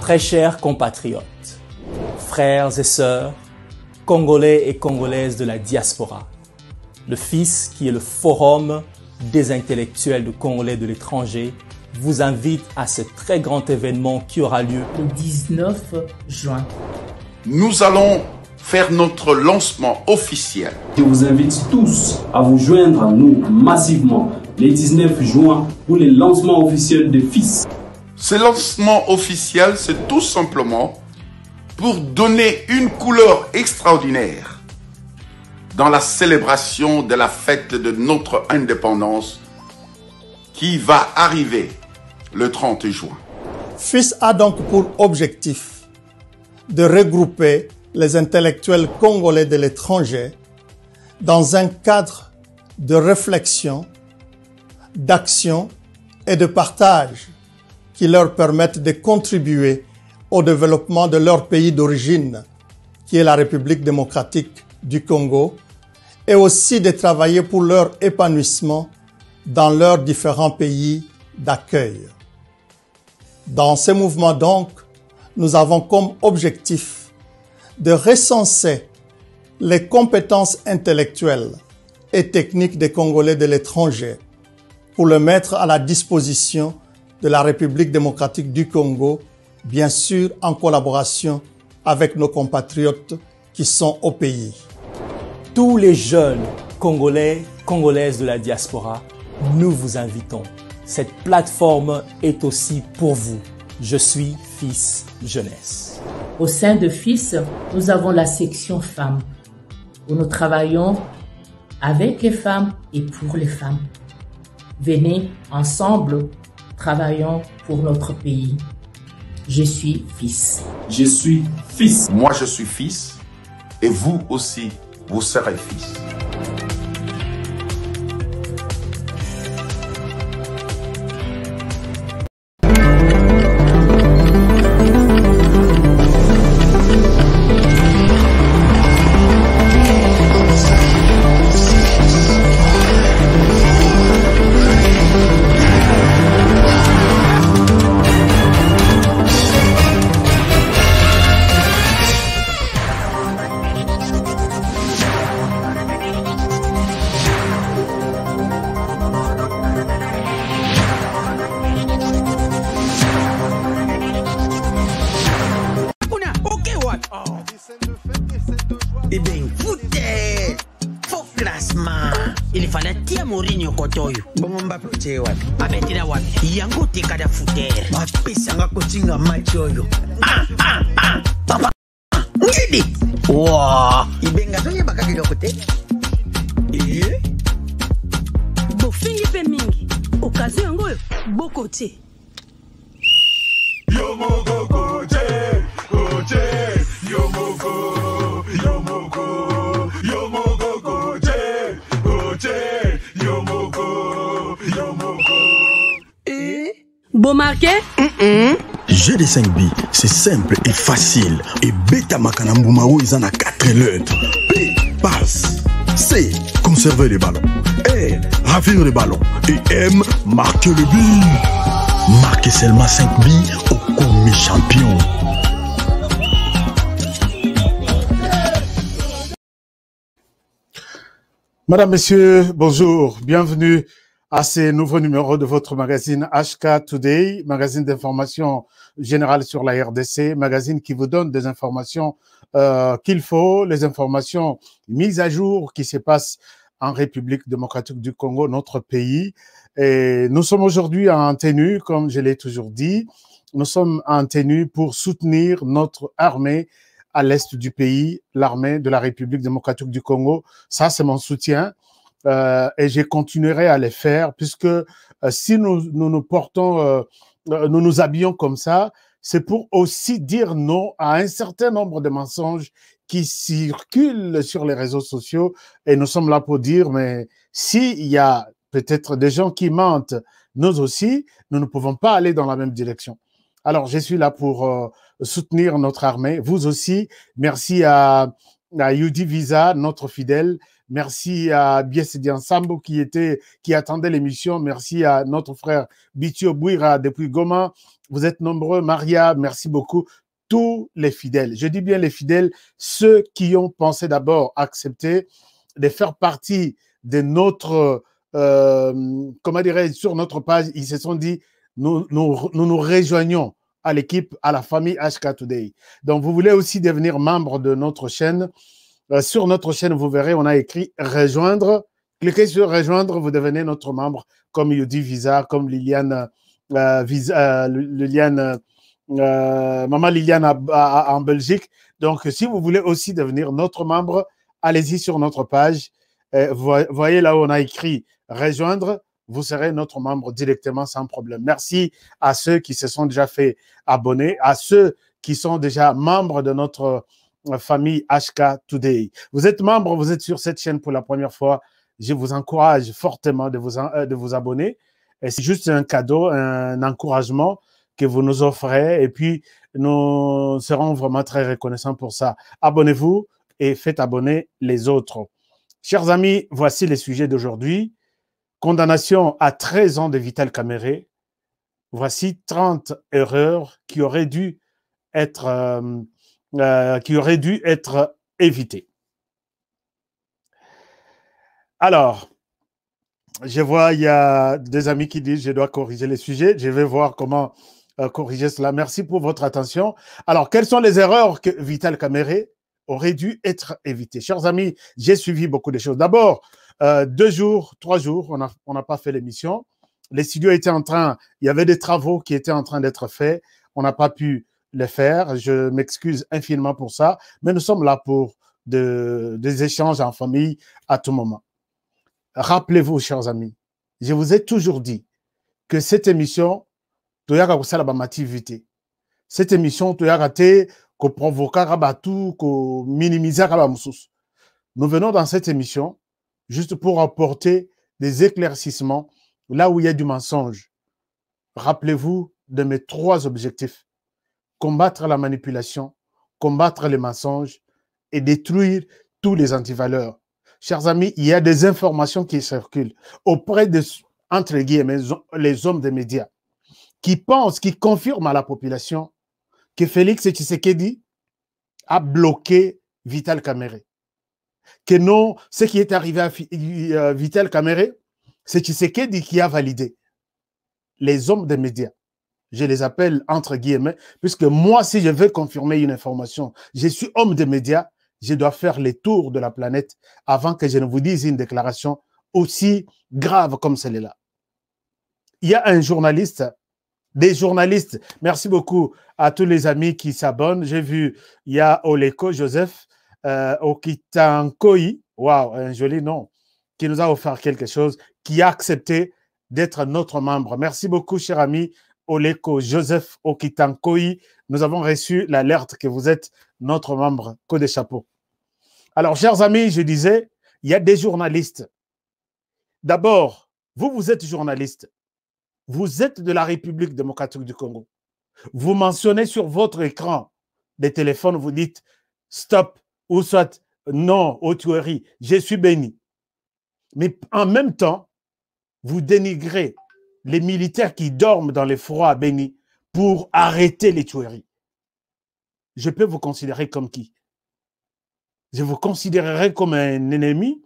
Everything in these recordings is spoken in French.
Très chers compatriotes, frères et sœurs, Congolais et Congolaises de la diaspora, le FIS, qui est le Forum des intellectuels de Congolais de l'étranger, vous invite à ce très grand événement qui aura lieu le 19 juin. Nous allons faire notre lancement officiel. Je vous invite tous à vous joindre à nous massivement le 19 juin pour le lancement officiel de FIS. Ce lancement officiel, c'est tout simplement pour donner une couleur extraordinaire dans la célébration de la fête de notre indépendance qui va arriver le 30 juin. FIS a donc pour objectif de regrouper les intellectuels congolais de l'étranger dans un cadre de réflexion, d'action et de partage qui leur permettent de contribuer au développement de leur pays d'origine, qui est la République démocratique du Congo, et aussi de travailler pour leur épanouissement dans leurs différents pays d'accueil. Dans ces mouvements donc, nous avons comme objectif de recenser les compétences intellectuelles et techniques des Congolais de l'étranger pour le mettre à la disposition de la République démocratique du Congo, bien sûr en collaboration avec nos compatriotes qui sont au pays. tous les jeunes Congolais, Congolaises de la diaspora, nous vous invitons. Cette plateforme est aussi pour vous. Je suis FIS Jeunesse. Au sein de FIS, nous avons la section femmes, où nous travaillons avec les femmes et pour les femmes. Venez ensemble, travaillons pour notre pays. Je suis FIS. Je suis FIS. Moi, je suis fils et vous aussi, vous serez fils. Eh bien, foutez! Faut classement. Il fallait tirer Mourinho kotoyo. Bon, Mbappé tirer wapi? Abetira wapi? Yango tekada fouter. Mbappé sanga kotinga match oyo. Papa. Ngidi. Wow. Ibenga toye bakakilo kote. Eh? Bofingi pe mingi. Okazo yango bokote. Yomogo kote, kote, yomogo, yomogo, yomogo kote, kote, yomogo, yomogo. Eh? Bon marqué? Jeu de 5 billes, c'est simple et facile. Et Beta Makanambumao, ils en a 4 lettres. P, passe. C, conserver les ballons. R, ravir les ballons. Et M, marquer le but. Marquez seulement 5 billes au commis champion. Madame, Messieurs, bonjour. Bienvenue à ce nouveau numéro de votre magazine HK Today, magazine d'information générale sur la RDC, magazine qui vous donne des informations qu'il faut, les informations mises à jour qui se passent en République démocratique du Congo, notre pays. Et nous sommes aujourd'hui en tenue, comme je l'ai toujours dit, nous sommes en tenue pour soutenir notre armée à l'est du pays, l'armée de la République démocratique du Congo. Ça, c'est mon soutien et je continuerai à le faire puisque si nous nous portons, nous nous habillons comme ça, c'est pour aussi dire non à un certain nombre de mensonges qui circulent sur les réseaux sociaux et nous sommes là pour dire, mais s'il y a peut-être des gens qui mentent, nous aussi, nous ne pouvons pas aller dans la même direction. Alors, je suis là pour soutenir notre armée, vous aussi. Merci à Yudi Visa, notre fidèle. Merci à Biesedian Sambo qui attendait l'émission. Merci à notre frère Bitio Bouira depuis Goma. Vous êtes nombreux. Maria, merci beaucoup. Tous les fidèles, je dis bien les fidèles, ceux qui ont pensé d'abord accepter de faire partie de notre, comment dirais-je, sur notre page, ils se sont dit, nous rejoignons à l'équipe, à la famille HK Today. Donc, vous voulez aussi devenir membre de notre chaîne. Sur notre chaîne, vous verrez, on a écrit rejoindre. Cliquez sur rejoindre, vous devenez notre membre, comme Yodi Visa, comme Liliane, Maman Liliane en Belgique. Donc, si vous voulez aussi devenir notre membre, allez-y sur notre page. Voyez là où on a écrit rejoindre, vous serez notre membre directement sans problème. Merci à ceux qui se sont déjà fait abonner, à ceux qui sont déjà membres de notre famille HK Today. Vous êtes membre, vous êtes sur cette chaîne pour la première fois. Je vous encourage fortement de vous abonner. C'est juste un cadeau, un encouragement que vous nous offrez et puis nous serons vraiment très reconnaissants pour ça. Abonnez-vous et faites abonner les autres. Chers amis, voici les sujets d'aujourd'hui. Condamnation à 13 ans de Vital Kamerhe. Voici 30 erreurs qui auraient dû être évitées. Alors, je vois, il y a des amis qui disent je dois corriger les sujets. Je vais voir comment corriger cela. Merci pour votre attention. Alors, quelles sont les erreurs que Vital Kamerhe aurait dû être évitées? Chers amis, j'ai suivi beaucoup de choses. D'abord, 2 jours, 3 jours, on n'a pas fait l'émission. Les studios étaient il y avait des travaux qui étaient en train d'être faits. On n'a pas pu les faire. Je m'excuse infiniment pour ça. Mais nous sommes là pour des échanges en famille à tout moment. Rappelez-vous, chers amis, je vous ai toujours dit que cette émission, cette émission, qu'on provoquera tout, qu'on minimisera. Nous venons dans cette émission juste pour apporter des éclaircissements là où il y a du mensonge. Rappelez-vous de mes 3 objectifs. Combattre la manipulation, combattre les mensonges et détruire tous les antivaleurs. Chers amis, il y a des informations qui circulent auprès de, entre guillemets, les hommes des médias qui pensent, qui confirment à la population que Félix Tshisekedi a bloqué Vital Kamerhe. Que non, ce qui est arrivé à Vital Kamerhe, c'est Tshisekedi qui a validé. Les hommes des médias, je les appelle entre guillemets, puisque moi, si je veux confirmer une information, je suis homme des médias, je dois faire les tours de la planète avant que je ne vous dise une déclaration aussi grave comme celle-là. Il y a un journaliste, des journalistes, merci beaucoup à tous les amis qui s'abonnent. J'ai vu, il y a Oleko Joseph, Okitankoi, waouh, un joli nom, qui nous a offert quelque chose, qui a accepté d'être notre membre. Merci beaucoup, cher ami Oleko Joseph Okitankoi. Nous avons reçu l'alerte que vous êtes notre membre. Code des chapeaux. Alors, chers amis, je disais, il y a des journalistes. D'abord, vous êtes journaliste. Vous êtes de la République démocratique du Congo. Vous mentionnez sur votre écran des téléphones, vous dites stop ou soit non aux tueries, je suis béni. Mais en même temps, vous dénigrez les militaires qui dorment dans les froids à Béni pour arrêter les tueries. Je peux vous considérer comme qui? Je vous considérerai comme un ennemi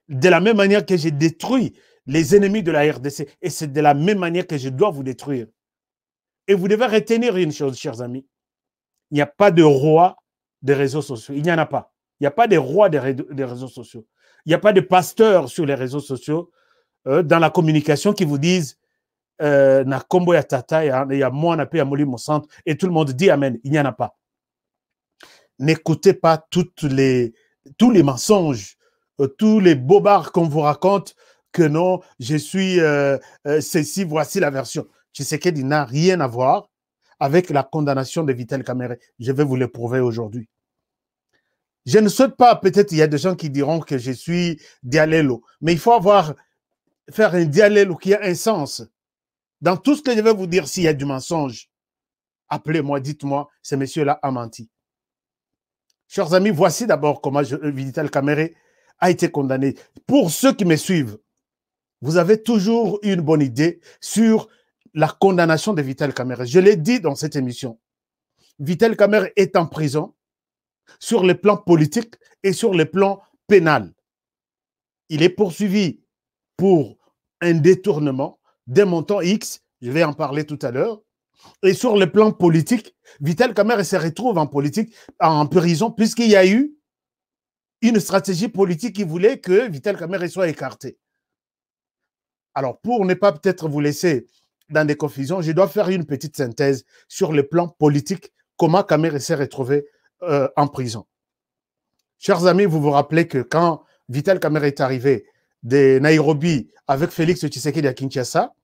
de la même manière que j'ai détruit les ennemis de la RDC. Et c'est de la même manière que je dois vous détruire. Et vous devez retenir une chose, chers amis. Il n'y a pas de roi des réseaux sociaux. Il n'y en a pas. Il n'y a pas de roi des réseaux sociaux. Il n'y a pas de pasteurs sur les réseaux sociaux dans la communication qui vous disent na kombo ya tata ya mwana pe ya molimo centre et tout le monde dit amen. Il n'y en a pas. N'écoutez pas tous les mensonges, tous les bobards qu'on vous raconte que non, je suis ceci, voici la version. Tshisekedi n'a rien à voir avec la condamnation de Vital Kamerhe. Je vais vous le prouver aujourd'hui. Je ne souhaite pas, peut-être il y a des gens qui diront que je suis dialélo, mais il faut faire un dialélo qui a un sens. Dans tout ce que je vais vous dire, s'il y a du mensonge, appelez-moi, dites-moi, ce monsieur-là a menti. Chers amis, voici d'abord comment Vital Kamerhe a été condamné. Pour ceux qui me suivent, vous avez toujours une bonne idée sur la condamnation de Vital Kamerhe. Je l'ai dit dans cette émission. Vital Kamerhe est en prison sur le plan politique et sur le plan pénal. Il est poursuivi pour un détournement d'un montant X, je vais en parler tout à l'heure. Et sur le plan politique, Vital Kamerhe se retrouve en politique, en prison, puisqu'il y a eu une stratégie politique qui voulait que Vital Kamerhe soit écarté. Alors, pour ne pas peut-être vous laisser dans des confusions, je dois faire une petite synthèse sur le plan politique, comment Kamerhe s'est retrouvé en prison. Chers amis, vous vous rappelez que quand Vital Kamerhe est arrivé de Nairobi avec Félix Tshisekedi à Kinshasa,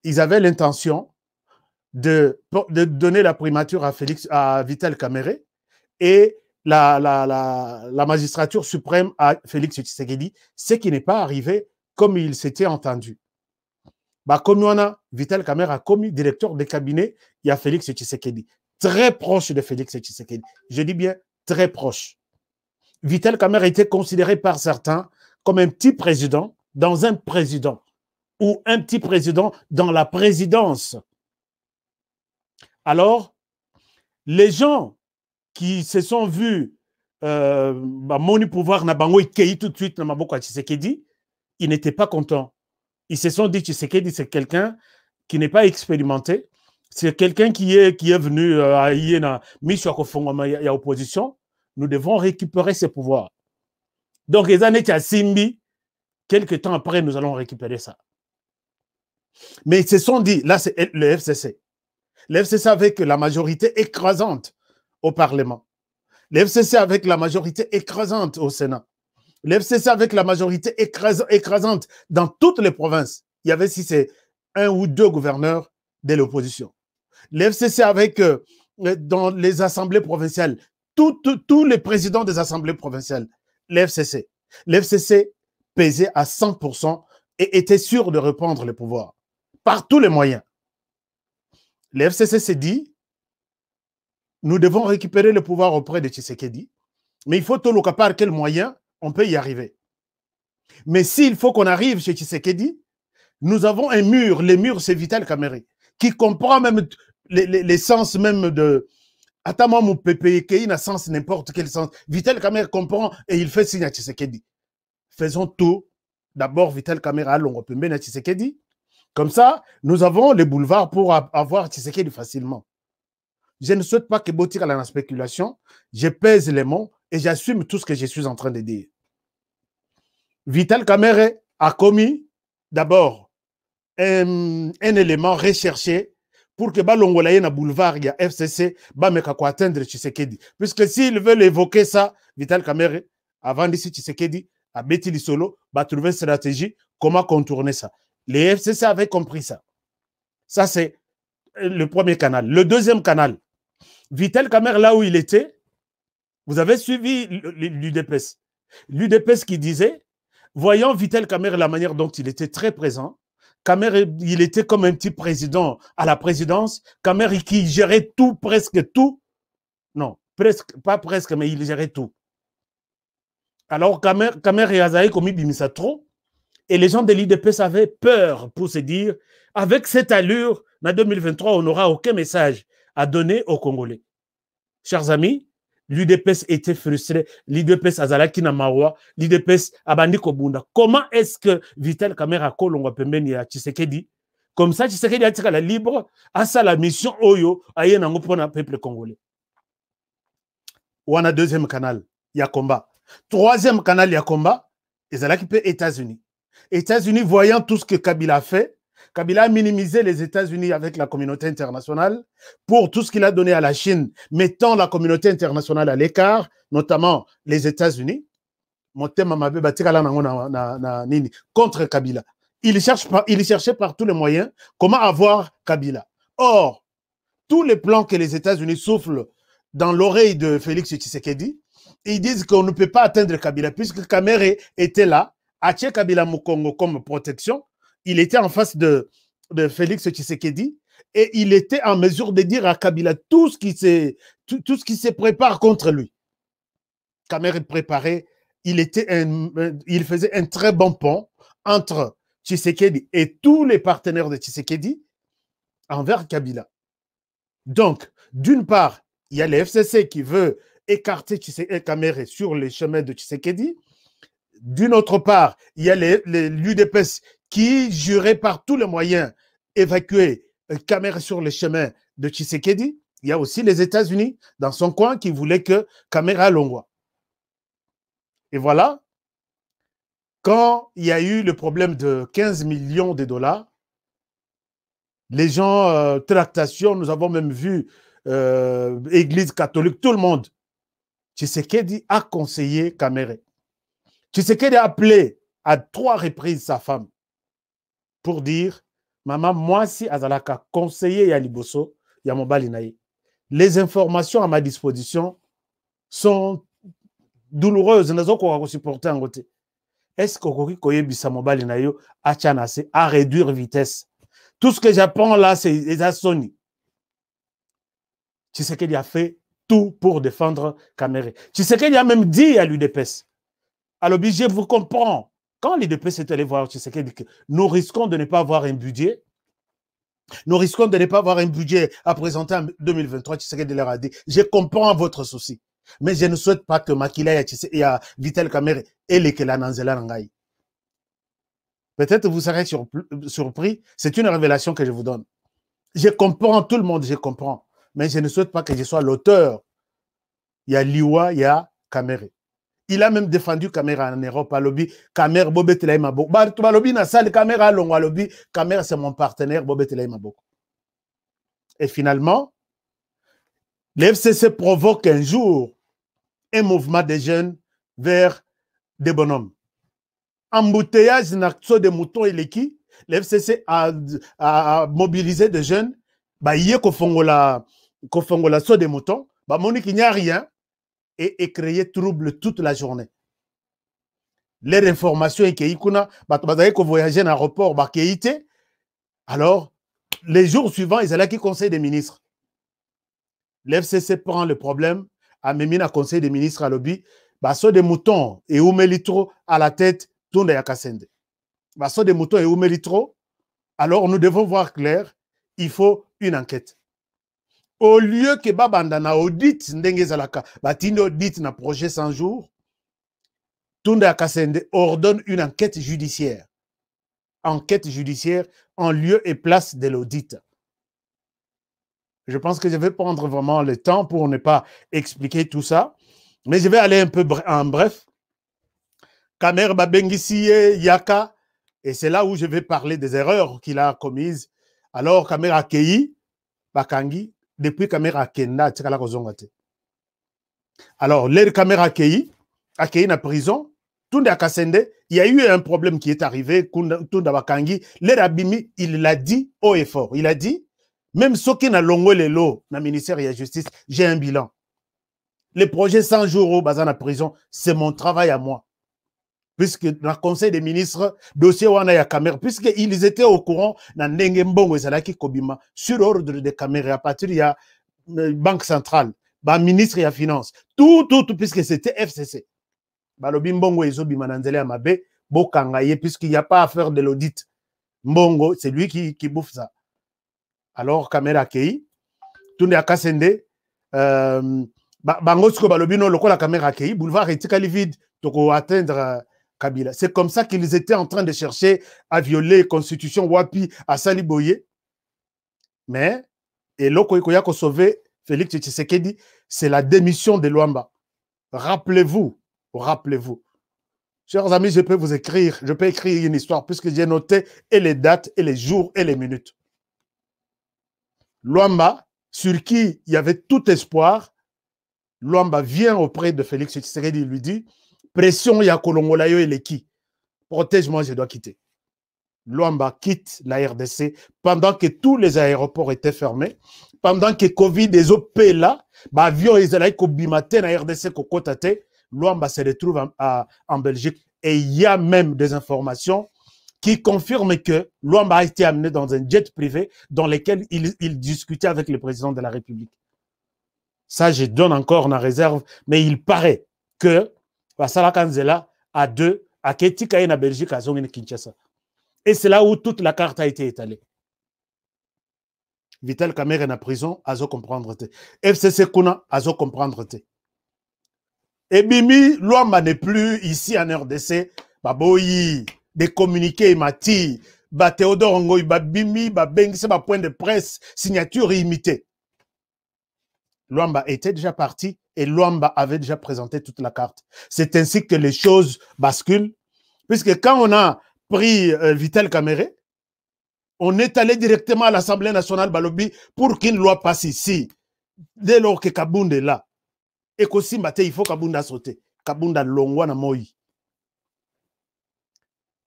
ils avaient l'intention de donner la primature à Vital Kamerhe et la magistrature suprême à Félix Tshisekedi, ce qui n'est pas arrivé comme il s'était entendu. Comme on a, Vital Kamerhe a commis directeur de cabinet, il y a Félix Tshisekedi, très proche de Félix Tshisekedi. Je dis bien très proche. Vital Kamerhe était considéré par certains comme un petit président dans un président ou un petit président dans la présidence. Alors, les gens qui se sont vus mon pouvoir n'a pas tout de suite dans Tshisekedi, ils n'étaient pas contents. Ils se sont dit Tshisekedi, c'est quelqu'un qui n'est pas expérimenté, c'est quelqu'un qui est venu à la opposition. Nous devons récupérer ses pouvoirs. Donc, les années à Simbi, quelques temps après, nous allons récupérer ça. Mais ils se sont dit, là, c'est le FCC. Le FCC avec la majorité écrasante au Parlement. Le FCC avec la majorité écrasante au Sénat. Le FCC avec la majorité écrasante dans toutes les provinces. Il y avait, si c'est un ou deux gouverneurs de l'opposition. Le FCC avec, dans les assemblées provinciales, tous les présidents des assemblées provinciales, l'FCC. L'FCC pesait à 100% et était sûr de reprendre le pouvoir par tous les moyens. L'FCC s'est dit, nous devons récupérer le pouvoir auprès de Tshisekedi, mais il faut tout le cas par quel moyen on peut y arriver. Mais s'il faut qu'on arrive chez Tshisekedi, nous avons un mur. Le mur, c'est Vital Kamerhe, qui comprend même les sens même de... Attends, moi, mon PPK n'a sens n'importe quel sens. Vital Kamerhe comprend et il fait signe à Tshisekedi. Faisons tout. D'abord, Vital Kamerhe a l'ongopembe à Tshisekedi. Comme ça, nous avons les boulevards pour avoir Tshisekedi facilement. Je ne souhaite pas que Botir à la spéculation. Je pèse les mots et j'assume tout ce que je suis en train de dire. Vital Kamerhe a commis d'abord un élément recherché pour que l'Ongolaye na boulevard, il y a FCC, pour atteindre Tshisekedi. Puisque s'ils veulent évoquer ça, Vital Kamerhe, avant d'ici Tshisekedi, a Betty Solo, va trouver une stratégie, comment contourner ça. Les FCC avaient compris ça. Ça, c'est le premier canal. Le deuxième canal, Vital Kamerhe, là où il était, vous avez suivi l'UDPS. L'UDPS qui disait, voyant Vital Kamerhe, la manière dont il était très présent, Kamerhe, il était comme un petit président à la présidence. Kamerhe qui gérait tout, presque tout. Non, presque, pas presque, mais il gérait tout. Alors Kamerhe et Azaï commis bimisa trop. Et les gens de l'IDPS avaient peur pour se dire, avec cette allure, en 2023, on n'aura aucun message à donner aux Congolais. Chers amis, l'UDPS était frustré, l'UDPS Azalaki Namawa, l'UDPS Abandi Kobunda. Comment est-ce que Vital Kamerhe a kolongwa pembeni ya Tshisekedi? Comme ça, Tshisekedi a tika la libre à sa la mission Oyo à yenango pour le peuple congolais. On a deuxième canal, il y a combat. Troisième canal, il y a combat, et Zalaki peut États-Unis. États-Unis, voyant tout ce que Kabila a fait, Kabila a minimisé les États-Unis avec la communauté internationale pour tout ce qu'il a donné à la Chine, mettant la communauté internationale à l'écart, notamment les États-Unis. Contre Kabila. Il cherchait par tous les moyens comment avoir Kabila. Or, tous les plans que les États-Unis soufflent dans l'oreille de Félix Tshisekedi, ils disent qu'on ne peut pas atteindre Kabila, puisque Kamerhe était là, à Kabila Mukongo comme protection. Il était en face de Félix Tshisekedi et il était en mesure de dire à Kabila tout ce qui se prépare contre lui. Kamerhe préparait il faisait un très bon pont entre Tshisekedi et tous les partenaires de Tshisekedi envers Kabila. Donc, d'une part, il y a les FCC qui veut écarter Kamere sur les chemins de Tshisekedi. D'une autre part, il y a l'UDPS qui jurait par tous les moyens évacuer Kamere sur les chemins de Tshisekedi. Il y a aussi les États-Unis dans son coin qui voulaient que Kamere l'envoie. Et voilà, quand il y a eu le problème de 15 millions de dollars, les gens, tractation, nous avons même vu Église catholique, tout le monde. Tshisekedi a conseillé Kamere. Tshisekedi a appelé à 3 reprises sa femme pour dire, maman, moi si Azalaka conseiller Yaliboso, Yamobali Naï. Les informations à ma disposition sont douloureuses. Est-ce que Koyebisa Mobali Nayo a chanacé à réduire vitesse? Tout ce que j'apprends là, c'est les Assoni. Tshisekedi a fait tout pour défendre Kamere. Tshisekedi a même dit à l'UDPS, alors je vous comprends, quand l'UDPS est allé voir Tshisekedi, que nous risquons de ne pas avoir un budget, nous risquons de ne pas avoir un budget à présenter en 2023, Tshisekedi leur a dit, je comprends votre souci, mais je ne souhaite pas que Makila et Vital Kamere et les Kelananzela Nangaï. Peut-être vous serez surpris, c'est une révélation que je vous donne. Je comprends tout le monde, je comprends. Mais je ne souhaite pas que je sois l'auteur. Il y a Liwa, il y a Kamere. Il a même défendu Kamere en Europe. Alobi, Kamere, Bobet Laïmabok. Balobi, na salle Kamere, Longo, Alobi, Kamere, c'est mon partenaire, Bobet Laïmabok. Et finalement, l'FCC provoque un jour un mouvement des jeunes vers des bonhommes. Embouteillage, n'acto de moutons et l'équipe, l'FCC a mobilisé des jeunes. Bah, il y a Kofongola saut des moutons, bah, Monique, il n'y a rien, et créer trouble toute la journée. Les informations, et qu'il y a voyager dans l'aéroport, bah, alors, les jours suivants, ils allaient qui conseil des ministres. L'FCC prend le problème, a mis un conseil des ministres à lobby, bah, saut des moutons et Oumelitro à la tête, tourne à Kassende. Bah, saut des moutons et Oumelitro, alors nous devons voir clair, il faut une enquête. Au lieu que Babandana audite, Ndengezalaka, Batine audite na projet 100 jours, Tunda Kassende ordonne une enquête judiciaire. Enquête judiciaire en lieu et place de l'audit. Je pense que je vais prendre vraiment le temps pour ne pas expliquer tout ça, mais je vais aller un peu en bref. Kamer Babengisie Yaka, et c'est là où je vais parler des erreurs qu'il a commises. Alors, Kamer Akei, Bakangi, depuis Kamera Kenda, alors, l'air Kamera Akei na prison, Tunda Kassende, il y a eu un problème qui est arrivé, Tunda Bakangi, l'air Abimi, il l'a dit haut et fort. Il a dit, même ceux qui n'ont longué les lots, dans le ministère de la Justice, j'ai un bilan. Les projets 100 jours au bazar la prison, c'est mon travail à moi. Puisque dans le conseil des ministres, dossier wana ya Kamera, puisqu'ils étaient au courant dans Nengembongo et Zalaki Kobima, sur ordre de Kamera, à partir de la Banque centrale, le ministre de la Finance, tout, puisque c'était FCC. Balobi Mbongo et Zobi Mananzele Amabe, Bokangaye, puisqu'il n'y a pas à faire de l'audit. Mbongo, c'est lui qui bouffe ça. Alors, Kamera Kei, Tunde Akasende, Bangosko Balobino, le la Kamera Kei, boulevard Etikali vide, pour atteindre Kabila. C'est comme ça qu'ils étaient en train de chercher à violer la constitution Wapi à Saliboye. Mais, et l'Oko Koyako sauver Félix Tshisekedi, c'est la démission de Luamba. Rappelez-vous. Chers amis, je peux écrire une histoire puisque j'ai noté et les dates, et les jours, et les minutes. Luamba, sur qui il y avait tout espoir, Luamba vient auprès de Félix Tshisekedi et lui dit, pression ya Kolongolayo et l'équipe. Protège-moi, je dois quitter. Luamba quitte la RDC pendant que tous les aéroports étaient fermés, pendant que Covid des OP là, avion Israël Kobimate na RDC Kokotate, Luamba se retrouve en Belgique et il y a même des informations qui confirment que Luamba a été amené dans un jet privé dans lequel il discutait avec le président de la République. Ça, je donne encore en réserve, mais il paraît que Basala Kanzela à 2, à Ketika et na Belgique à Zongen Kinshasa. Et c'est là où toute la carte a été étalée. Vital Kamerhe est en prison, azo comprendre te. FCC Kuna, azo comprendre te. Et Bimi, Luamba n'est plus ici en RDC. Baboyi, des communiqués, Mati, ba Théodore Ngoy, ba Bimi, ba Bengi, c'est ma point de presse, signature imitée. Luamba était déjà parti et Luamba avait déjà présenté toute la carte. C'est ainsi que les choses basculent. Puisque quand on a pris Vital Kamerhe, on est allé directement à l'Assemblée nationale Balobi pour qu'une loi passe ici. Dès lors que Kabound est là. Et qu'aussi, il faut Kabound a sauté. Kabound a longwa na moi.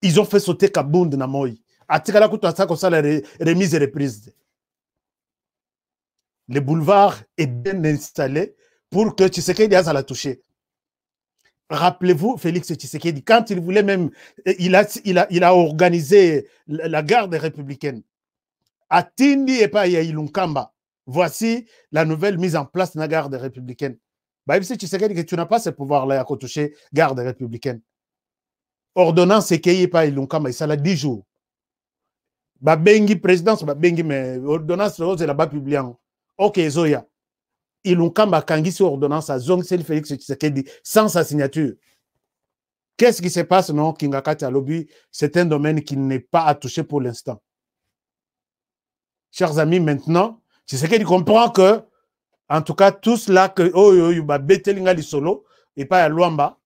Ils ont fait sauter Kabound na moi. Atikala kutu ça comme ça la remise et reprise. Le boulevard est bien installé pour que Tshisekedi a la toucher. Rappelez-vous, Félix Tshisekedi, quand il voulait même, il a organisé la garde républicaine. À Tindi et pas à Ilunkamba. Voici la nouvelle mise en place de la garde républicaine. Bah, Tshisekedi, que tu n'as pas ce pouvoir-là à toucher garde républicaine. Ordonnance et qu'il pas Ilunkamba, ça l'a 10 jours. Bah, Bengi, présidence, bah, Bengi, mais ordonnance, c'est là-bas publié. Ok, Zoya. Ilunkamba Kangisi ordonnance à Zong Sel Félix Tshisekedi sans sa signature. Qu'est-ce qui se passe, non, Kingakati à Lobby? C'est un domaine qui n'est pas à toucher pour l'instant. Chers amis, maintenant, Tshisekedi comprend que, en tout cas, tout cela que Betelinga Lisolo et pas à Luamba,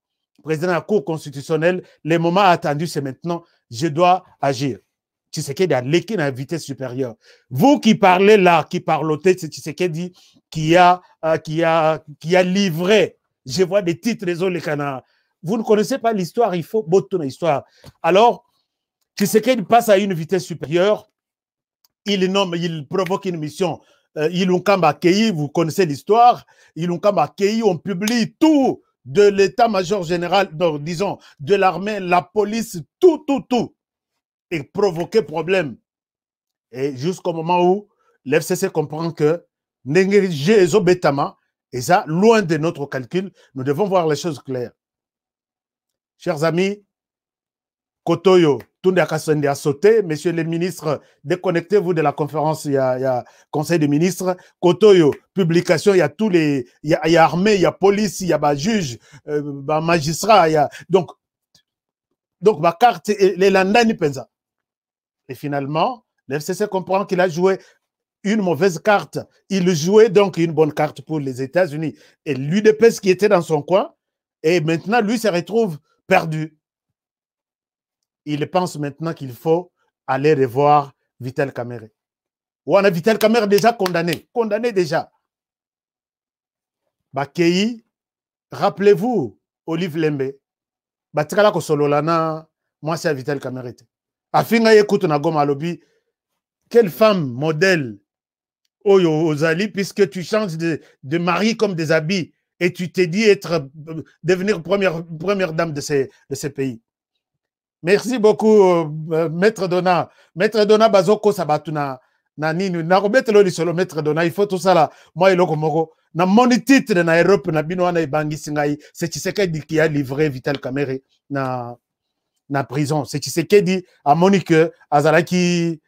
président de la Cour constitutionnelle, le moment attendu, c'est maintenant, je dois agir. Tshisekedi a l'équipe à vitesse supérieure. Vous qui parlez là, qui parlotez, c'est Tshisekedi qui a livré. Je vois des titres, les autres, vous ne connaissez pas l'histoire, il faut botter l'histoire. Alors, Tshisekedi passe à une vitesse supérieure. Il provoque une mission. Ilunkamba Kei, vous connaissez l'histoire. Ilunkamba Kei, on publie tout de l'état-major général, donc, disons, de l'armée, la police, tout. Et provoquer problème. Et jusqu'au moment où l'FCC comprend que et ça, loin de notre calcul, nous devons voir les choses claires. Chers amis, Kotoyo, Tunde Akasende a sauté. Messieurs les ministres, déconnectez-vous de la conférence, il y a Conseil des ministres. Kotoyo, publication, il y a tous les... Il y a armée, il y a police, il y a juge, magistrat, il y a... Donc ma carte, les landani penza. Et finalement, l'FCC comprend qu'il a joué une mauvaise carte. Il jouait donc une bonne carte pour les États-Unis. Et l'UDPS qui était dans son coin, et maintenant, lui se retrouve perdu. Il pense maintenant qu'il faut aller revoir Vital Kamerhe. Ou on a Vital Kamerhe déjà condamné. Condamné déjà. Bakei, rappelez-vous, Olive Lembe, Batikala Kosololana, moi c'est Vital Kamerhe. Afinga écoute na goma lobby, quelle femme modèle Oyo Ozali, puisque tu changes de mari comme des habits et tu t'es dit devenir première dame de ces pays. Merci beaucoup, Maître Dona. Maître Dona Bazoko Sabatuna. Nani, na remettre le solo Maître Dona, il faut tout ça là. Moi, il est moko. Na mon titre na Europe, na binoana et bangi singai, c'est Tshisekedi qui a livré Vital Kamerhe na prison. C'est Tshisekedi a monique Azalaki,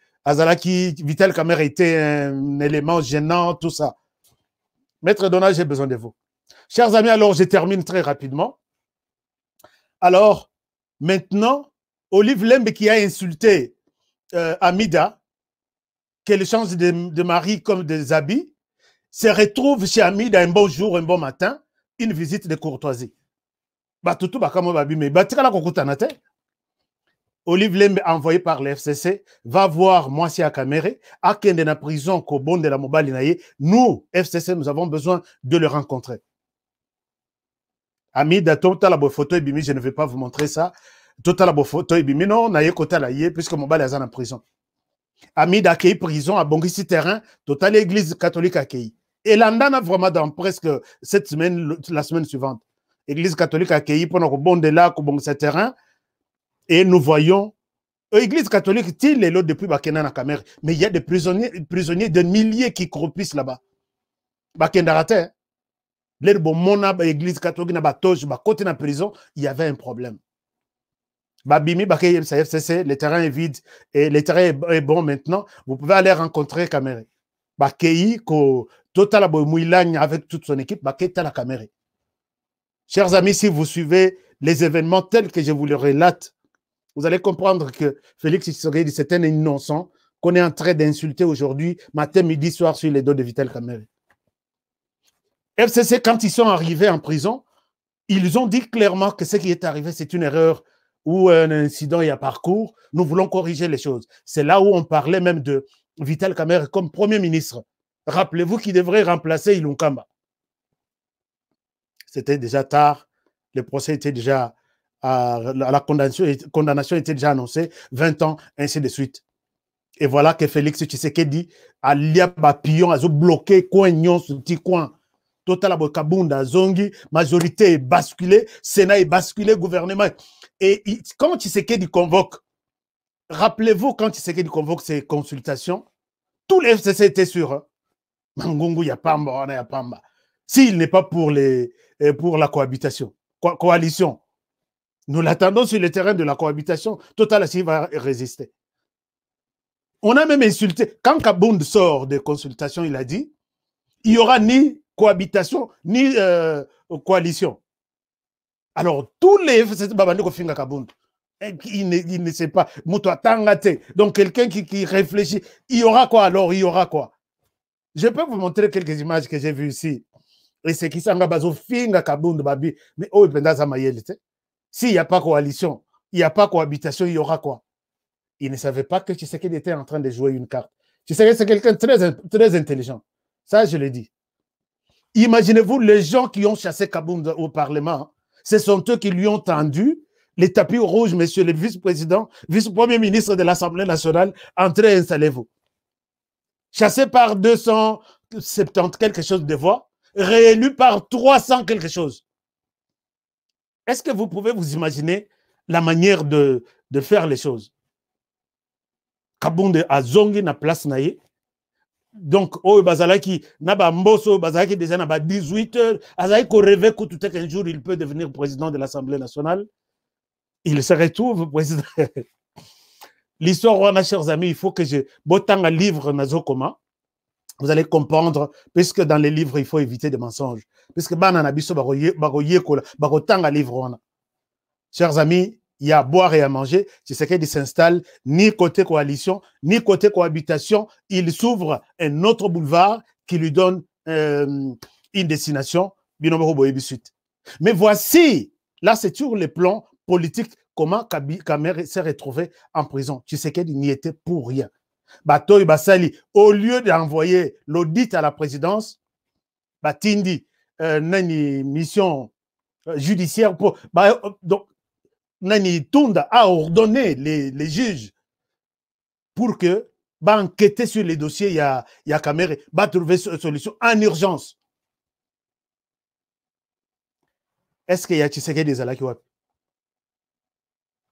Vital Kamerhe était un élément gênant, tout ça. Maître Dona, j'ai besoin de vous. Chers amis, alors je termine très rapidement. Alors, maintenant, Olive Lembe qui a insulté Amida, qu'elle change de mari comme des habits, se retrouve chez Amida un bon jour, un bon matin, une visite de courtoisie. Batutu bakamo babi me batikala kokutanate. Olive Lembe, envoyé par le FCC, va voir Moissia Kamerhe, à Kende na prison, Kobon de la Mobali Naye. Nous, FCC, nous avons besoin de le rencontrer. Amida, total la photo ebimi, je ne vais pas vous montrer ça. Total la photo ebimi, non, Naye Kota la Ye, puisque Mobali est en prison. Amida accueilli prison à Bongisi terrain, total l'église catholique accueillie. Et l'andana vraiment dans presque cette semaine, la semaine suivante. Église catholique accueillie pendant que bon de là, Bongisi terrain. Et nous voyons, l'église catholique, il est là depuis Bakena na Kamerhe, mais il y a des prisonniers de milliers qui croupissent là-bas. Bakendarate. l'église catholique na batoge côté na prison, il y avait un problème. Babimi Bakay FCC, le terrain est vide et le terrain est bon maintenant. Vous pouvez aller rencontrer Kamere. Bakay ko total Mouilagne avec toute son équipe, Bakay la Kamere. Chers amis, si vous suivez les événements tels que je vous les relate, vous allez comprendre que Félix Tshisekedi, c'est un innocent qu'on est en train d'insulter aujourd'hui, matin, midi, soir, sur les dos de Vital Kamerhe. FCC, quand ils sont arrivés en prison, ils ont dit clairement que ce qui est arrivé, c'est une erreur ou un incident et un parcours. Nous voulons corriger les choses. C'est là où on parlait même de Vital Kamerhe comme Premier ministre. Rappelez-vous qu'il devrait remplacer Ilunkamba. C'était déjà tard. Le procès était déjà... la condamnation était déjà annoncée, 20 ans, ainsi de suite. Et voilà que Félix Tshisekedi a lié papillon, a bloqué coin nyon ce petit coin. Total Kabunda, Zongi, majorité est basculée, Sénat est basculé, gouvernement. Et quand Tshisekedi convoque, rappelez-vous quand Tshisekedi convoque ces consultations, tous les FCC étaient sûrs. Mangungu, il y a Pamba, il y a Pamba. S'il n'est pas pour la cohabitation, coalition, nous l'attendons sur le terrain de la cohabitation. Total Assis va résister. On a même insulté. Quand Kabound sort des consultations, il a dit il n'y aura ni cohabitation, ni coalition. Alors, tous les il ne sait pas. Donc, quelqu'un qui réfléchit, il y aura quoi alors? Il y aura quoi? Je peux vous montrer quelques images que j'ai vues ici. Et c'est qui s'en va finga Kabound babi. Mais oh, s'il n'y a pas coalition, il n'y a pas cohabitation, il y aura quoi? Il ne savait pas que Tshisekedi était en train de jouer une carte. Tshisekedi, c'est quelqu'un de très intelligent. Ça, je le dis. Imaginez-vous les gens qui ont chassé Kabound au Parlement. Ce sont eux qui lui ont tendu les tapis rouges, monsieur le vice-président, vice-premier ministre de l'Assemblée nationale. Entrez, installez-vous. Chassé par 270 quelque chose de voix, réélu par 300 quelque chose. Est-ce que vous pouvez vous imaginer la manière de faire les choses? Kabound a zongi na place naye. Donc, oh, bazalaki, naba mboso, bazalaki déjà naba 18 heures. Azalaki ko rêver que tout un jour il peut devenir président de l'Assemblée nationale. Il se retrouve président. L'histoire, chers amis, il faut que je botant un livre nazokoma. Vous allez comprendre, puisque dans les livres, il faut éviter des mensonges. Puisque chers amis, il y a à boire et à manger. Tshisekedi s'installe ni côté coalition, ni côté cohabitation. Il s'ouvre un autre boulevard qui lui donne une destination. Mais voici, là c'est sur le plan politique, comment Kamerhe s'est retrouvé en prison. Tshisekedi n'y était pour rien. Batoy Basali, au lieu d'envoyer l'audit à la présidence, Batindi, nani mission judiciaire pour. Donc, Nani Tunda a ordonné les juges pour que enquêter sur les dossiers, il y a Kamerhe, trouver une solution en urgence. Est-ce qu'il y a Tshisekedi des Alakiwap?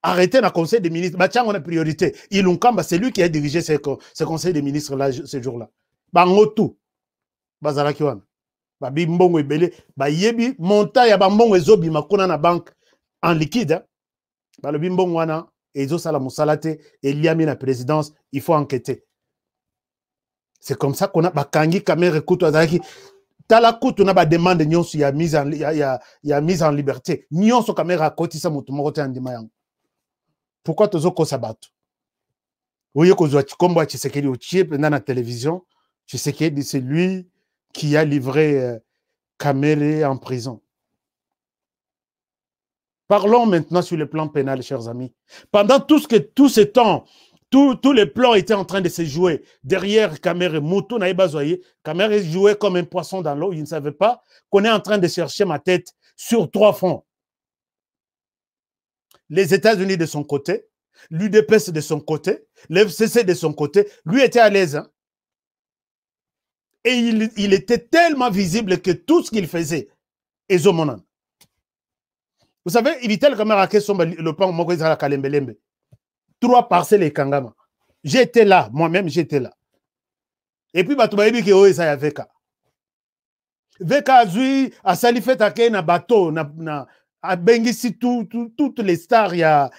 Arrêtez le conseil des ministres. On a priorité. Ilunkamba, c'est lui qui a dirigé ce conseil des ministres là, ce jour-là. Bangotu. Bazalakiwan. Babimbongo ebele. Yebi monta ya bambongo ezobi makuna na banque en liquide. Le bimbongo wana ezo sala musalate et liami na présidence, il faut enquêter. C'est comme ça qu'on a bakangi Kamerhe kutu azalaki. Tala kutu na ba demande nyonso ya mise en liberté. Nyonso Kamerhe akotisa mutu moko te andima yango. Pourquoi tozoko sabato? Vous voyez que comme Tshisekedi au chip dans la télévision, Tshisekedi c'est lui qui a livré Kamerhe en prison. Parlons maintenant sur le plan pénal, chers amis. Pendant tout ce temps, tous les plans étaient en train de se jouer derrière Kamerhe. Moutou Naïbazoye, Kamerhe jouait comme un poisson dans l'eau. Il ne savait pas qu'on est en train de chercher ma tête sur 3 fronts. Les États-Unis de son côté, l'UDPS de son côté, l'FCC de son côté, lui était à l'aise. Hein? Et il était tellement visible que tout ce qu'il faisait est zomonan. Vous savez, Vital Kamerhe le pan Mokoïza la Kalembelembe. 3 parcelles et Kangama. J'étais là, moi-même j'étais là. Et puis, Batoubaïbi qui est ça avec. Veka azui, a salifet ake na bateau, a bengisi toutes les stars ya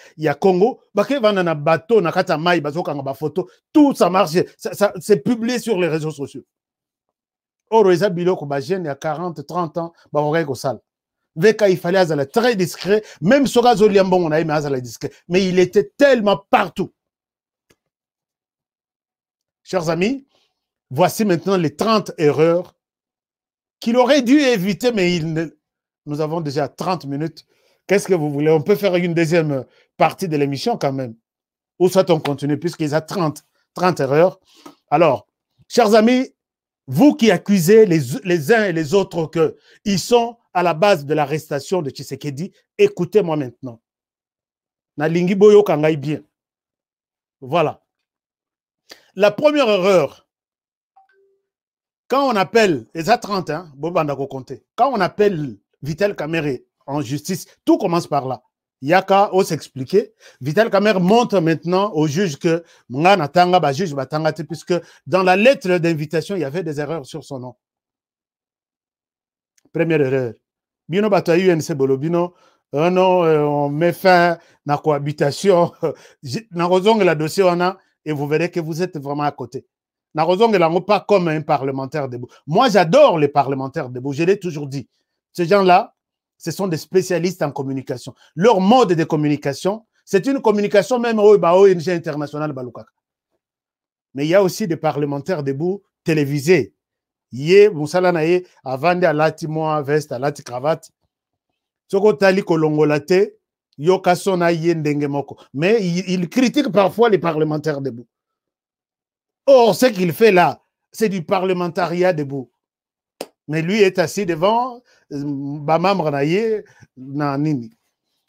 Congo, bake vana na bateau, na kata mai, bazoka nga ba photo, tout ça marche, c'est publié sur les réseaux sociaux. Oro eza biloko ba jeune ya 40, 30 ans, ba oreille ko sala. Veka il fallait azala très discret, même soka zo liambongo na mais azala discret, mais il était tellement partout. Chers amis, voici maintenant les 30 erreurs qu'il aurait dû éviter, mais nous avons déjà 30 minutes. Qu'est-ce que vous voulez? On peut faire une deuxième partie de l'émission quand même. Ou soit on continue, puisqu'il y a 30 erreurs. Alors, chers amis, vous qui accusez les uns et les autres qu'ils sont à la base de l'arrestation de Tshisekedi, écoutez-moi maintenant. Nalingi boyo kangai bien. Voilà. La première erreur, quand on appelle, les A30, hein, quand on appelle Vital Kamerhe en justice, tout commence par là. Yaka ose expliquer. Vital Kamerhe montre maintenant au juge que Mngana Tanga, ba juge Batangate, puisque dans la lettre d'invitation, il y avait des erreurs sur son nom. Première erreur. Bino Bato UNC Bolo, Bino, non, on met fin à la cohabitation. Narozong la dossier, on a, et vous verrez que vous êtes vraiment à côté. Narozong n'est pas comme un parlementaire debout. Moi, j'adore les parlementaires debout. Je l'ai toujours dit. Ces gens-là, ce sont des spécialistes en communication. Leur mode de communication, c'est une communication même au ONG international Balukaka. Mais il y a aussi des parlementaires debout télévisés. Yé, Moussala Naye, avant de alati moa veste, alati cravate. Soko tali kolongolate, yoka sona yendenge moko. Mais il critique parfois les parlementaires debout. Or, ce qu'il fait là, c'est du parlementariat debout. Mais lui est assis devant Bamam Ranaye Nanini.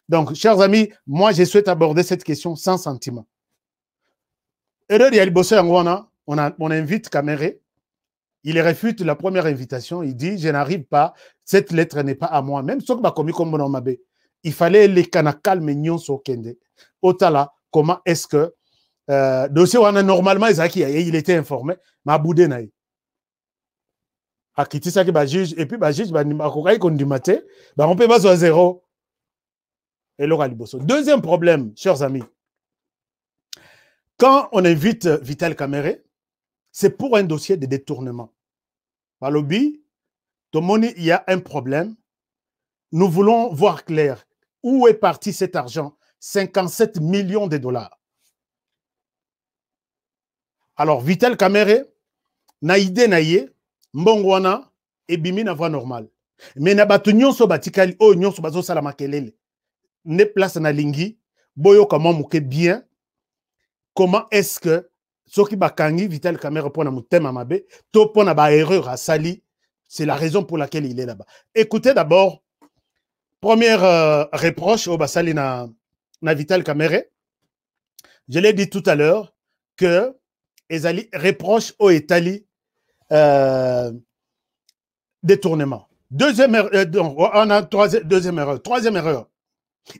Donc, chers amis, moi, je souhaite aborder cette question sans sentiment. Erreur Yalibosso Yangwana, on invite Kamerhe. Il réfute la première invitation. Il dit, je n'arrive pas, cette lettre n'est pas à moi. Même si il fallait les canacales mignon so kende. Otala, comment est-ce que dossier normalement il était informé, mais boudé naï. Akiti ça qui ba juge et puis ba juge ba kokai kondimate, ba on peut pas à zéro. Et Laura Liboso. Deuxième problème, chers amis. Quand on invite Vital Kamerhe, c'est pour un dossier de détournement. Par lobby, il y a un problème. Nous voulons voir clair. Où est parti cet argent? 57 millions de dollars. Alors, Vital Kamerhe, naïde naïe, mbongwana, et bimi na voie normale. Mais na batu nyonso batikali, oh nyonso bazo salama kelele. Ne place na lingi, boyo comment mouke bien. Comment est-ce que Soki Bakangi, Vital Kamerhe pour na mutema mabe, to pour na ba erreur à sali, c'est la raison pour laquelle il est là-bas. Écoutez d'abord, première reproche au basali na Vital Kamerhe. Je l'ai dit tout à l'heure que Ezali reproche au Etali détournement. Deuxième erreur. Troisième erreur.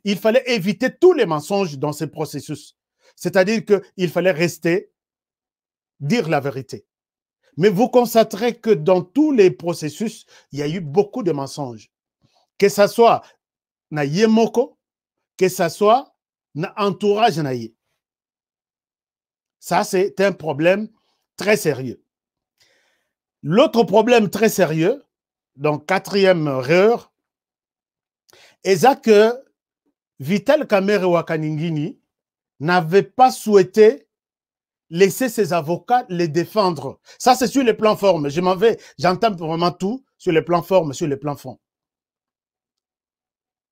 Il fallait éviter tous les mensonges dans ce processus. C'est-à-dire qu'il fallait rester, dire la vérité. Mais vous constaterez que dans tous les processus, il y a eu beaucoup de mensonges. Que ce soit na Yemoko, que ce soit na entourage na Ye. Ça, c'est un problème très sérieux. L'autre problème très sérieux, donc quatrième erreur, est que Vital Kamerhe Wakaningini n'avait pas souhaité laisser ses avocats les défendre. Ça, c'est sur les plans formes. Je m'en vais, j'entends vraiment tout sur les plans formes, sur les plans fonds.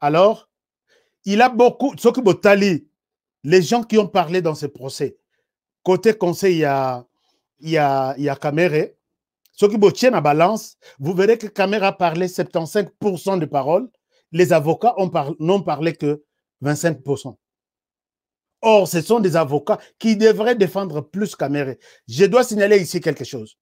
Alors, il a beaucoup, Soki Botali, les gens qui ont parlé dans ce procès, côté conseil, il y a Kamerhe. Ceux qui tiennent à balance, vous verrez que Kamerhe a parlé 75% de paroles. Les avocats n'ont parlé que 25%. Or, ce sont des avocats qui devraient défendre plus Kamerhe. Je dois signaler ici quelque chose.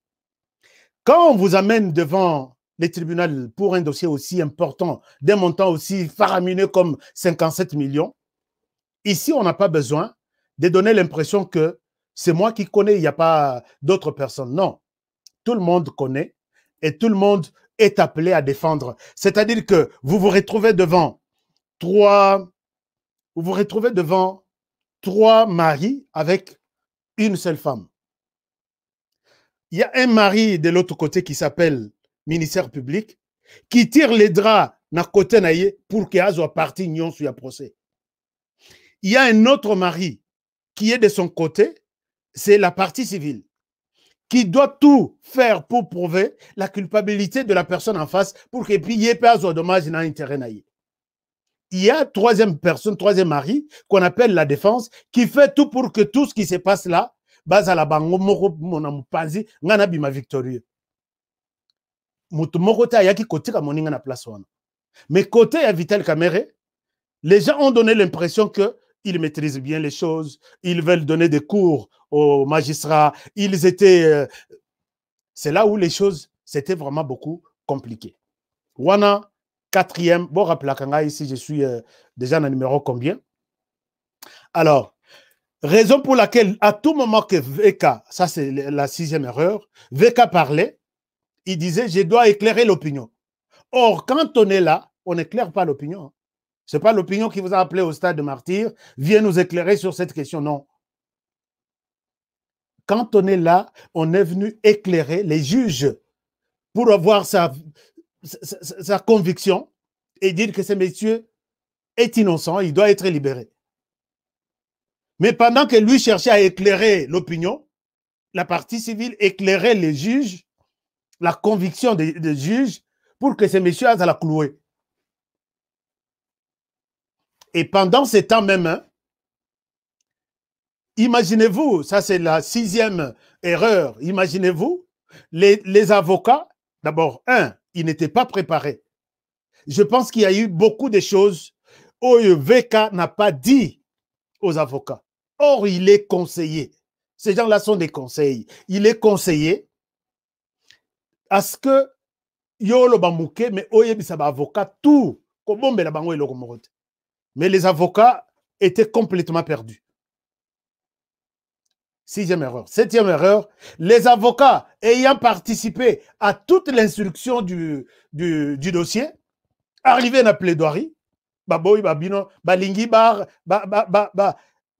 Quand on vous amène devant les tribunaux pour un dossier aussi important, d'un montant aussi faramineux comme 57 millions, ici, on n'a pas besoin de donner l'impression que c'est moi qui connais, il n'y a pas d'autres personnes. Non. Tout le monde connaît et tout le monde est appelé à défendre. C'est-à-dire que vous vous retrouvez devant trois maris avec une seule femme. Il y a un mari de l'autre côté qui s'appelle ministère public, qui tire les draps na côté naïe pour qu'il y ait parti nyon sur le procès. Il y a un autre mari qui est de son côté, c'est la partie civile, qui doit tout faire pour prouver la culpabilité de la personne en face pour qu'il n'y ait pas de dommage dans l'intérêt naïe. Il y a troisième mari, qu'on appelle la défense, qui fait tout pour que tout ce qui se passe là, base à la bango moko mona mupanzi ngana bima victorieux. Mutu moko ta yaki kotika moninga na place wana. Mais côté à Vital Kamerhe, les gens ont donné l'impression que ils maîtrisent bien les choses, ils veulent donner des cours aux magistrats, ils étaient c'est là où les choses c'était vraiment beaucoup compliquées. Wana quatrième, bon rappelez kanga ici je suis déjà dans le numéro combien? Alors, raison pour laquelle, à tout moment que VK, ça c'est la 6e erreur, VK parlait, il disait, je dois éclairer l'opinion. Or, quand on est là, on n'éclaire pas l'opinion. Ce n'est pas l'opinion qui vous a appelé au stade de martyr, viens nous éclairer sur cette question, non. Quand on est là, on est venu éclairer les juges pour avoir sa conviction et dire que ce monsieur est innocent, il doit être libéré. Mais pendant que lui cherchait à éclairer l'opinion, la partie civile éclairait les juges, la conviction des juges, pour que ces messieurs aient à la clouer. Et pendant ce temps même, imaginez-vous, ça c'est la 6e erreur, imaginez-vous, les avocats, d'abord, ils n'étaient pas préparés. Je pense qu'il y a eu beaucoup de choses où VK n'a pas dit aux avocats. Or, il est conseillé. Ces gens-là sont des conseils. Il est conseillé à ce que Yolo Bamouke, mais Oyebisaba avocat, tout. Mais les avocats étaient complètement perdus. 6e erreur. 7e erreur, les avocats ayant participé à toute l'instruction du dossier, arrivés à la plaidoirie, Baboy, Babino, Balingi,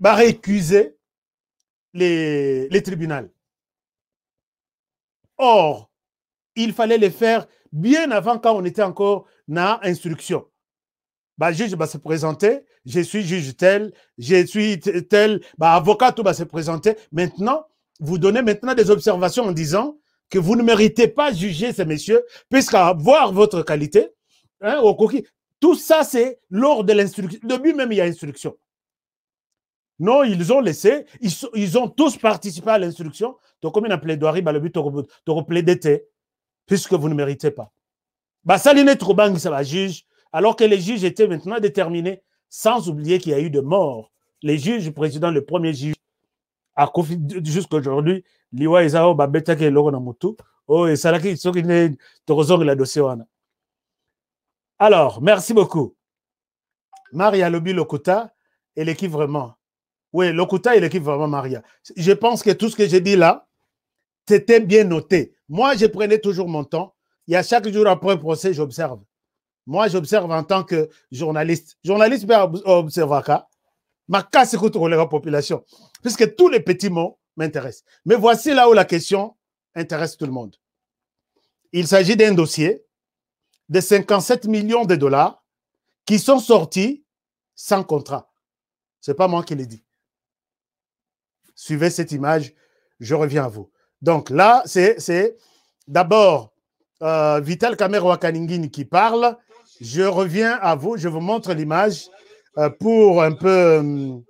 récuser les tribunaux. Or, il fallait le faire bien avant quand on était encore dans l'instruction. Juge va se présenter, je suis juge tel, je suis tel, avocat tout va se présenter. Maintenant, vous donnez maintenant des observations en disant que vous ne méritez pas juger ces messieurs, puisqu'à voir votre qualité, hein, au coquille, tout ça c'est lors de l'instruction. Depuis même il y a instruction. Non, ils ont laissé, ils ont tous participé à l'instruction. Donc, comme il y a plaidoirie, le but de plaider, puisque vous ne méritez pas. Ça n'est trop bang, ça va juge, alors que les juges étaient maintenant déterminés, sans oublier qu'il y a eu de morts. Les juges, président, le premier juge, jusqu'à aujourd'hui, Liwa Isao, Babeta, qui est l'Ogo Namutu, et Salaki, qui est le dossier. Alors, merci beaucoup. Maria Lobi Lokuta, et l'équipe vraiment. Oui, Lokuta et l'équipe vraiment Maria. Je pense que tout ce que j'ai dit là, c'était bien noté. Moi, je prenais toujours mon temps. Il y a chaque jour après un procès, j'observe. Moi, j'observe en tant que journaliste. Journaliste peut observer ça. Ma casse écoute la population. Puisque tous les petits mots m'intéressent. Mais voici là où la question intéresse tout le monde. Il s'agit d'un dossier de 57 millions de dollars qui sont sortis sans contrat. Ce n'est pas moi qui l'ai dit. Suivez cette image, je reviens à vous. Donc là, c'est d'abord Vital Kamerhe Wakaningini qui parle. Je reviens à vous, je vous montre l'image pour un peu...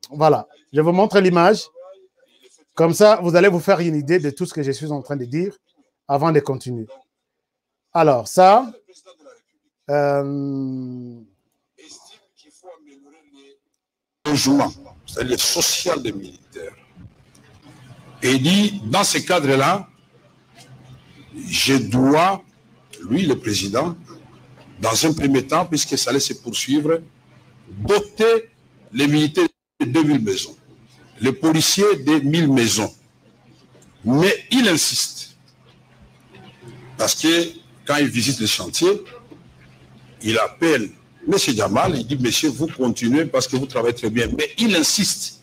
voilà, je vous montre l'image. Comme ça, vous allez vous faire une idée de tout ce que je suis en train de dire avant de continuer. Alors, ça... logement, c'est-à-dire social des militaires. Et il dit, dans ce cadre-là, je dois, lui, le président, dans un premier temps, puisque ça allait se poursuivre, doter les militaires de 2000 maisons, les policiers de 1000 maisons. Mais il insiste Parce que quand il visite le chantier, il appelle M. Djamal, il dit, monsieur, vous continuez parce que vous travaillez très bien. Mais il insiste,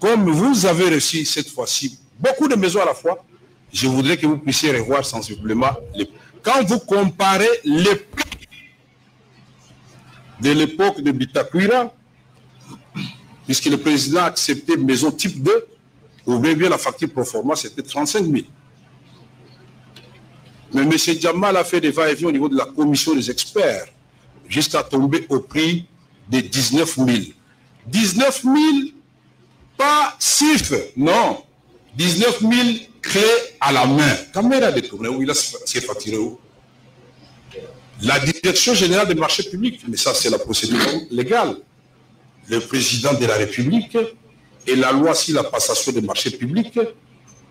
comme vous avez reçu cette fois-ci beaucoup de maisons à la fois, je voudrais que vous puissiez revoir sensiblement les... Quand vous comparez les prix de l'époque de Bitakwira, puisque le président a accepté maison type 2, vous voyez bien la facture pro forma, c'était 35 000. Mais M. Djamal a fait des va-et-vient au niveau de la commission des experts, jusqu'à tomber au prix de 19 000. 19 000, pas chiffre, non. 19 000 clés à la main. Caméra détournée, où il a ses facturé. La direction générale des marchés publics, mais ça c'est la procédure légale. Le président de la République et la loi sur la passation des marchés publics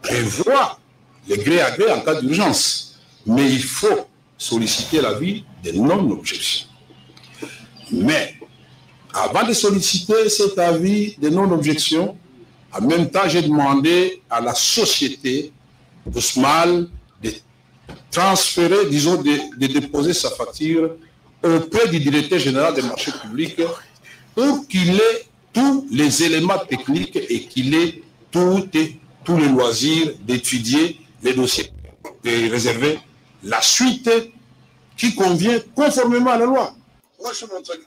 prévoit le gré à gré en cas d'urgence. Mais il faut solliciter l'avis des non-objections. Mais avant de solliciter cet avis de non-objection, en même temps, j'ai demandé à la société Ousmal de transférer, disons, de déposer sa facture auprès du directeur général des marchés publics pour qu'il ait tous les éléments techniques et qu'il ait tous les loisirs d'étudier les dossiers et réserver la suite qui convient conformément à la loi. Moi, je suis mon travail.